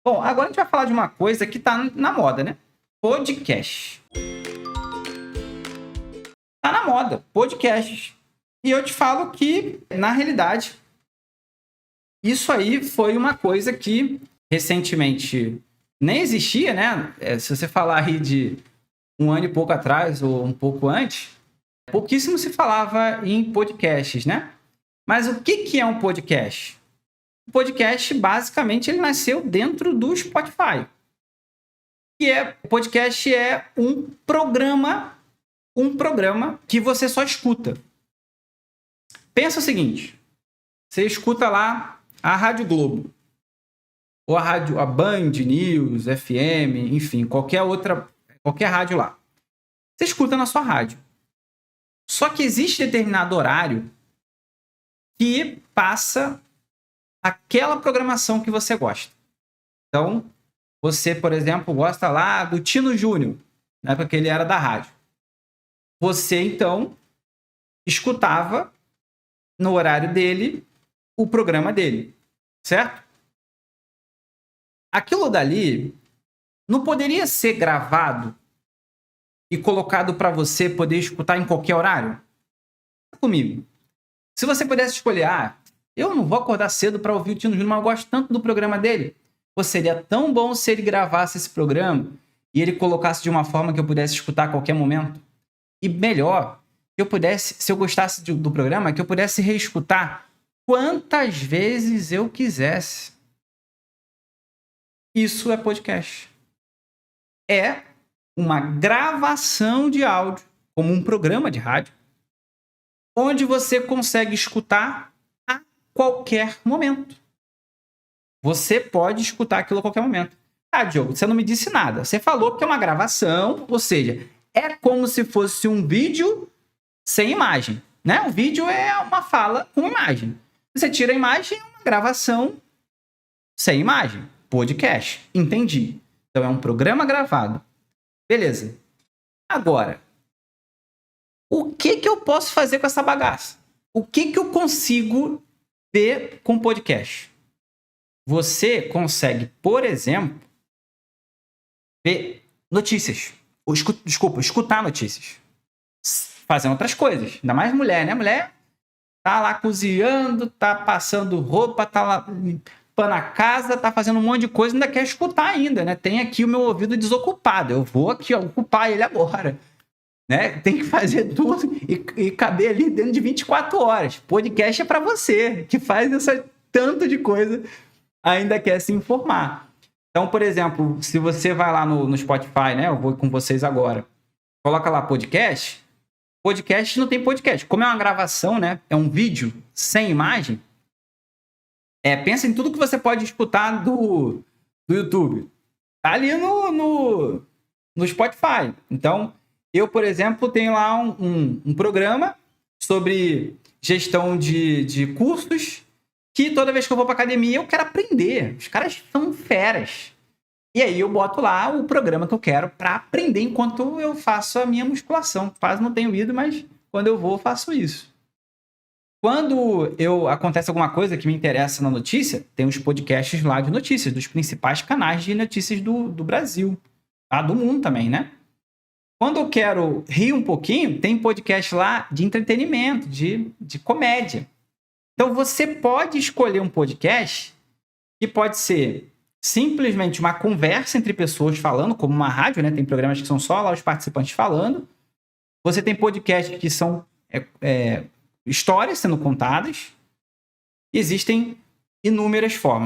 Bom, agora a gente vai falar de uma coisa que tá na moda, né? Podcast. Tá na moda, podcasts. E eu te falo que, na realidade, isso aí foi uma coisa que recentemente nem existia, né? Se você falar aí de um ano e pouco atrás ou um pouco antes, pouquíssimo se falava em podcasts, né? Mas o que é um podcast? O podcast, basicamente, ele nasceu dentro do Spotify. O podcast é um programa que você só escuta. Pensa o seguinte, você escuta lá a Rádio Globo, ou a Band News, FM, enfim, qualquer rádio lá. Você escuta na sua rádio. Só que existe determinado horário que passa aquela programação que você gosta. Então, você, por exemplo, gosta lá do Tino Júnior, na época que ele era da rádio. Você, então, escutava no horário dele o programa dele, certo? Aquilo dali não poderia ser gravado e colocado para você poder escutar em qualquer horário? Comigo. Se você pudesse escolher, eu não vou acordar cedo para ouvir o Tino Júnior, mas eu gosto tanto do programa dele. Pô, seria tão bom se ele gravasse esse programa e ele colocasse de uma forma que eu pudesse escutar a qualquer momento. E melhor, que eu pudesse, se eu gostasse do programa, que eu pudesse reescutar quantas vezes eu quisesse. Isso é podcast. É uma gravação de áudio, como um programa de rádio, onde você consegue escutar a qualquer momento. Você pode escutar aquilo a qualquer momento. Diogo, você não me disse nada. Você falou que é uma gravação, ou seja, é como se fosse um vídeo sem imagem, né? O vídeo é uma fala com imagem. Você tira a imagem, é uma gravação sem imagem. Podcast. Entendi. Então é um programa gravado. Beleza. Agora, o que eu posso fazer com essa bagaça? O que eu consigo ver com podcast? Você consegue, por exemplo, ver notícias. Escutar notícias. Fazendo outras coisas. Ainda mais mulher, né? Mulher tá lá cozinhando, tá passando roupa, tá lá limpando a casa, tá fazendo um monte de coisa, ainda quer escutar ainda, né? Tem aqui o meu ouvido desocupado. Eu vou aqui ocupar ele agora. Né? Tem que fazer tudo e caber ali dentro de 24 horas. Podcast é para você, que faz essa tanto de coisa, ainda quer se informar. Então, por exemplo, se você vai lá no Spotify, né? Eu vou com vocês agora. Coloca lá podcast. Podcast não tem podcast. Como é uma gravação, né? É um vídeo sem imagem. Pensa em tudo que você pode escutar do YouTube. Tá ali no Spotify. Então, eu, por exemplo, tenho lá um programa sobre gestão de cursos que toda vez que eu vou para academia eu quero aprender. Os caras são feras. E aí eu boto lá o programa que eu quero para aprender enquanto eu faço a minha musculação. Quase não tenho ido, mas quando eu vou, eu faço isso. Quando acontece alguma coisa que me interessa na notícia, tem os podcasts lá de notícias, dos principais canais de notícias do Brasil. Tá? Do mundo também, né? Quando eu quero rir um pouquinho, tem podcast lá de entretenimento, de comédia. Então, você pode escolher um podcast que pode ser simplesmente uma conversa entre pessoas falando, como uma rádio, né? Tem programas que são só lá os participantes falando. Você tem podcasts que são histórias sendo contadas. Existem inúmeras formas.